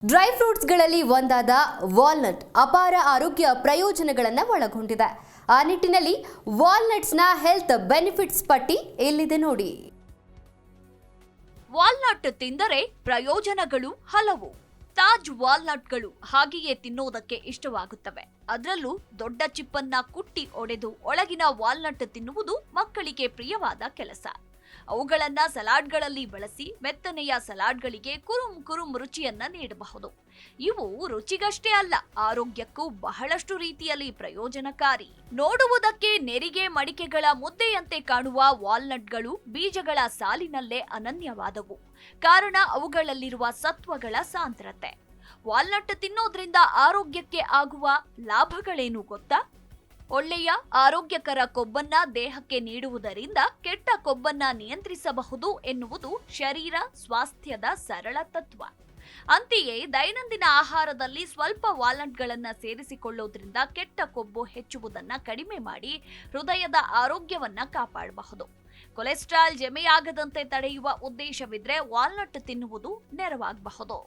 Dry ಫ್ರೂಟ್ಸ್ಗಳಲ್ಲಿ ಒಂದಾದ walnut ಅಪಾರ ಆರೋಗ್ಯ ಪ್ರಯೋಜನಗಳನ್ನು ಒಳಗೊಂಡಿದೆ. ಆ ನಿಟ್ಟಿನಲ್ಲಿ ವಾಲ್ನಟ್ಸ್ನ ಹೆಲ್ತ್ ಬೆನಿಫಿಟ್ಸ್ ಪಟ್ಟಿ ಇಲ್ಲಿದೆ ನೋಡಿ. ವಾಲ್ನಟ್ ತಿಂದರೆ ಪ್ರಯೋಜನಗಳು ಹಲವು. ತಾಜ್ ವಾಲ್ನಟ್ಗಳು ಹಾಗೆಯೇ ತಿನ್ನೋದಕ್ಕೆ ಇಷ್ಟವಾಗುತ್ತವೆ. ಅದರಲ್ಲೂ ದೊಡ್ಡ ಚಿಪ್ಪನ್ನ ಕುಟ್ಟಿ ಒಡೆದು ಒಳಗಿನ ವಾಲ್ನಟ್ ತಿನ್ನುವುದು ಮಕ್ಕಳಿಗೆ ಪ್ರಿಯವಾದ ಕೆಲಸ. ಅವುಗಳನ್ನ ಸಲಾಡ್ಗಳಲ್ಲಿ ಬಳಸಿ ಮೆತ್ತನೆಯ ಸಲಾಡ್ಗಳಿಗೆ ಕುರುಂ ರುಚಿಯನ್ನ ನೀಡಬಹುದು. ಇವು ರುಚಿಗಷ್ಟೇ ಅಲ್ಲ, ಆರೋಗ್ಯಕ್ಕೂ ಬಹಳಷ್ಟು ರೀತಿಯಲ್ಲಿ ಪ್ರಯೋಜನಕಾರಿ. ನೋಡುವುದಕ್ಕೆ ನೆರಿಗೆ ಮಡಿಕೆಗಳ ಮುದ್ದೆಯಂತೆ ಕಾಣುವ ವಾಲ್ನಟ್ಗಳು ಬೀಜಗಳ ಸಾಲಿನಲ್ಲೇ ಅನನ್ಯವಾದವು. ಕಾರಣ ಅವುಗಳಲ್ಲಿರುವ ಸತ್ವಗಳ ಸಾಂದ್ರತೆ. ವಾಲ್ನಟ್ ತಿನ್ನೋದ್ರಿಂದ ಆರೋಗ್ಯಕ್ಕೆ ಆಗುವ ಲಾಭಗಳೇನು ಗೊತ್ತಾ? ಒಳ್ಳೆಯ ಆರೋಗ್ಯಕರ ಕೊಬ್ಬನ್ನ ದೇಹಕ್ಕೆ ನೀಡುವುದರಿಂದ ಕೆಟ್ಟ ಕೊಬ್ಬನ್ನ ನಿಯಂತ್ರಿಸಬಹುದು ಎನ್ನುವುದು ಶರೀರ ಸ್ವಾಸ್ಥ್ಯದ ಸರಳ ತತ್ವ. ಅಂತೆಯೇ ದೈನಂದಿನ ಆಹಾರದಲ್ಲಿ ಸ್ವಲ್ಪ ವಾಲ್ನಟ್ಗಳನ್ನ ಸೇರಿಸಿಕೊಳ್ಳುವುದರಿಂದ ಕೆಟ್ಟ ಕೊಬ್ಬು ಹೆಚ್ಚುವುದನ್ನ ಕಡಿಮೆ ಮಾಡಿ ಹೃದಯದ ಆರೋಗ್ಯವನ್ನ ಕಾಪಾಡಬಹುದು. ಕೊಲೆಸ್ಟ್ರಾಲ್ ಜಮೆಯಾಗದಂತೆ ತಡೆಯುವ ಉದ್ದೇಶವಿದ್ರೆ ವಾಲ್ನಟ್ ತಿನ್ನುವುದು ನೆರವಾಗಬಹುದು.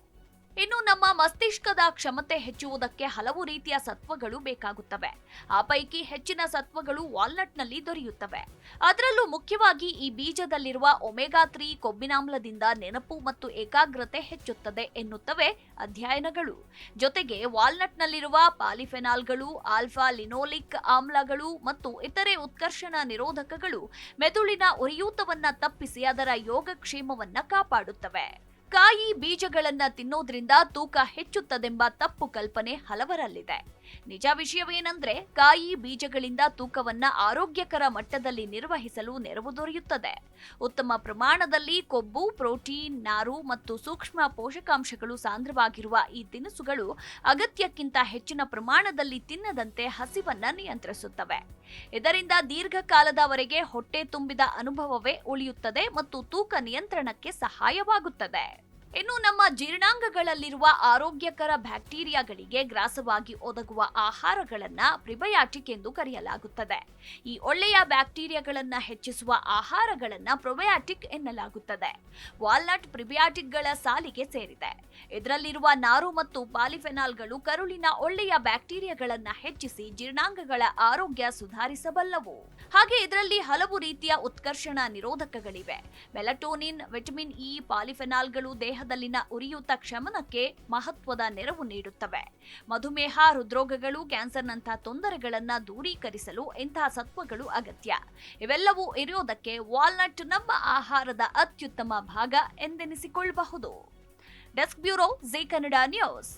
ಇನ್ನು ನಮ್ಮ ಮಸ್ತಿಷ್ಕದ ಕ್ಷಮತೆ ಹೆಚ್ಚುವುದಕ್ಕೆ ಹಲವು ರೀತಿಯ ಸತ್ವಗಳು ಬೇಕಾಗುತ್ತವೆ. ಆ ಪೈಕಿ ಹೆಚ್ಚಿನ ಸತ್ವಗಳು ವಾಲ್ನಟ್ನಲ್ಲಿ ದೊರೆಯುತ್ತವೆ. ಅದರಲ್ಲೂ ಮುಖ್ಯವಾಗಿ ಈ ಬೀಜದಲ್ಲಿರುವ ಒಮೆಗಾ 3 ಕೊಬ್ಬಿನಾಮ್ಲದಿಂದ ನೆನಪು ಮತ್ತು ಏಕಾಗ್ರತೆ ಹೆಚ್ಚುತ್ತದೆ ಎನ್ನುತ್ತವೆ ಅಧ್ಯಯನಗಳು. ಜೊತೆಗೆ ವಾಲ್ನಟ್ನಲ್ಲಿರುವ ಪಾಲಿಫೆನಾಲ್ಗಳು, ಆಲ್ಫಾ ಲಿನೋಲಿಕ್ ಆಮ್ಲಗಳು ಮತ್ತು ಇತರೆ ಉತ್ಕರ್ಷಣ ನಿರೋಧಕಗಳು ಮೆದುಳಿನ ಉರಿಯೂತವನ್ನ ತಪ್ಪಿಸಿ ಅದರ ಯೋಗಕ್ಷೇಮವನ್ನ ಕಾಪಾಡುತ್ತವೆ. ಕಾಯಿ ಬೀಜಗಳನ್ನ ತಿನ್ನೋದ್ರಿಂದ ತೂಕ ಹೆಚ್ಚುತ್ತದೆಂಬ ತಪ್ಪು ಕಲ್ಪನೆ ಹಲವರಲ್ಲಿದೆ. ನಿಜ ವಿಷಯವೇನೆಂದ್ರೆ ಕಾಯಿ ಬೀಜಗಳಿಂದ ತೂಕವನ್ನ ಆರೋಗ್ಯಕರ ಮಟ್ಟದಲ್ಲಿ ನಿರ್ವಹಿಸಲು ನೆರವು ದೊರೆಯುತ್ತದೆ. ಉತ್ತಮ ಪ್ರಮಾಣದಲ್ಲಿ ಕೊಬ್ಬು, ಪ್ರೋಟೀನ್, ನಾರು ಮತ್ತು ಸೂಕ್ಷ್ಮ ಪೋಷಕಾಂಶಗಳು ಸಾಂದ್ರವಾಗಿರುವ ಈ ತಿನಿಸುಗಳು ಅಗತ್ಯಕ್ಕಿಂತ ಹೆಚ್ಚಿನ ಪ್ರಮಾಣದಲ್ಲಿ ತಿನ್ನದಂತೆ ಹಸಿವನ್ನ ನಿಯಂತ್ರಿಸುತ್ತವೆ. ಇದರಿಂದ ದೀರ್ಘಕಾಲದವರೆಗೆ ಹೊಟ್ಟೆ ತುಂಬಿದ ಅನುಭವವೇ ಉಳಿಯುತ್ತದೆ ಮತ್ತು ತೂಕ ನಿಯಂತ್ರಣಕ್ಕೆ ಸಹಾಯವಾಗುತ್ತದೆ. ಇನ್ನು ನಮ್ಮ ಜೀರ್ಣಾಂಗಗಳಲ್ಲಿರುವ ಆರೋಗ್ಯಕರ ಬ್ಯಾಕ್ಟೀರಿಯಾಗಳಿಗೆ ಗ್ರಾಸವಾಗಿ ಒದಗುವ ಆಹಾರಗಳನ್ನ ಪ್ರಿಬಯಾಟಿಕ್ ಎಂದು ಕರೆಯಲಾಗುತ್ತದೆ. ಈ ಒಳ್ಳೆಯ ಬ್ಯಾಕ್ಟೀರಿಯಾಗಳನ್ನ ಹೆಚ್ಚಿಸುವ ಆಹಾರಗಳನ್ನ ಪ್ರೊಬಯಾಟಿಕ್ ಎನ್ನಲಾಗುತ್ತದೆ. ವಾಲ್ನಟ್ ಪ್ರಿಬಯಾಟಿಕ್ಗಳ ಸಾಲಿಗೆ ಸೇರಿದೆ. ಇದರಲ್ಲಿರುವ ನಾರು ಮತ್ತು ಪಾಲಿಫೆನಾಲ್ಗಳು ಕರುಳಿನ ಒಳ್ಳೆಯ ಬ್ಯಾಕ್ಟೀರಿಯಾಗಳನ್ನ ಹೆಚ್ಚಿಸಿ ಜೀರ್ಣಾಂಗಗಳ ಆರೋಗ್ಯ ಸುಧಾರಿಸಬಲ್ಲವು. ಹಾಗೆ ಇದರಲ್ಲಿ ಹಲವು ರೀತಿಯ ಉತ್ಕರ್ಷಣ ನಿರೋಧಕಗಳಿವೆ. ಮೆಲಟೋನಿನ್, ವಿಟಮಿನ್ ಇ, ಪಾಲಿಫೆನಾಲ್ಗಳು ದೇಹದಲ್ಲಿನ ಉರಿಯೂತ ಶಮನಕ್ಕೆ ಮಹತ್ವದ ನೆರವು ನೀಡುತ್ತವೆ. ಮಧುಮೇಹ, ಹೃದ್ರೋಗಗಳು, ಕ್ಯಾನ್ಸರ್ನಂತಹ ತೊಂದರೆಗಳನ್ನ ದೂರೀಕರಿಸಲು ಇಂತಹ ಸತ್ವಗಳು ಅಗತ್ಯ. ಇವೆಲ್ಲವೂ ಇರೋದಕ್ಕೆ ವಾಲ್ನಟ್ ನಮ್ಮ ಆಹಾರದ ಅತ್ಯುತ್ತಮ ಭಾಗ ಎಂದೆನಿಸಿಕೊಳ್ಳಬಹುದು. Desk bureau, Zee Kannada news.